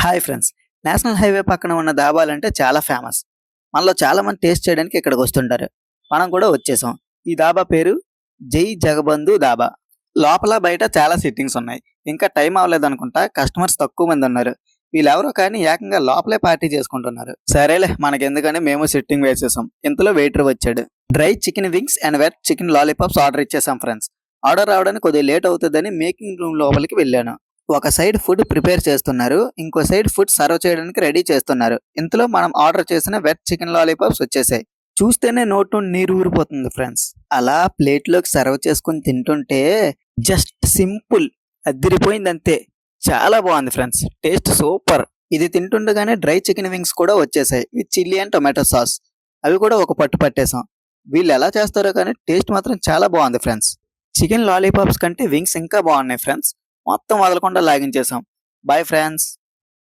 Hi friends. National highway పక్కన ఉన్న ధాబాలంటే చాలా ఫేమస్. మనలో చాలా మంది టేస్ట్ చేయడానికి ఇక్కడికి వస్తుంటారు. మనం కూడా వచ్చేసాం. ఈ ధాబా పేరు జై జగబంధు ధాబా. లోపల బయట చాలా సిట్టింగ్స్ ఉన్నాయి. ఇంకా టైం అవ్వలేదనుకుంటా. కస్టమర్స్ తక్కువ మంది ఉన్నారు. వీళ్ళెవరో కానీ ఏకంగా లోపలే పార్టీ చేసుకుంటున్నారు. సరేలే మనకెందుకని మేము సిట్టింగ్ వేసేసాం. ఇంతలో వెయిటర్ వచ్చాడు. Dry chicken wings and wet chicken lollipops order ఇచ్చేసాం ఫ్రెండ్స్. ఆర్డర్ రావడానికి కొద్దిగా లేట్ అవుతుందని మేకింగ్ రూమ్ లోపలికి వెళ్ళాను. ఒక సైడ్ ఫుడ్ ప్రిపేర్ చేస్తున్నారు. ఇంకో సైడ్ ఫుడ్ సర్వ్ చేయడానికి రెడీ చేస్తున్నారు. ఇంతలో మనం ఆర్డర్ చేసిన వెట్ చికెన్ లాలీపాప్స్ వచ్చేసాయి. చూస్తేనే నోట్ నుండి నీరు ఊరిపోతుంది ఫ్రెండ్స్. అలా ప్లేట్లోకి సర్వ్ చేసుకుని తింటుంటే జస్ట్ సింపుల్ అదిరిపోయింది అంతే. చాలా బాగుంది ఫ్రెండ్స్. Taste super. ఇది తింటుండగానే డ్రై చికెన్ వింగ్స్ కూడా వచ్చేసాయి with chilli and tomato sauce. అవి కూడా ఒక పట్టు పట్టేసాం. వీళ్ళు ఎలా చేస్తారో కానీ టేస్ట్ మాత్రం చాలా బాగుంది ఫ్రెండ్స్. చికెన్ లాలీపాప్స్ కంటే వింగ్స్ ఇంకా బాగున్నాయి ఫ్రెండ్స్. మొత్తం వదలకుండా లాగించేసాం. Bye friends.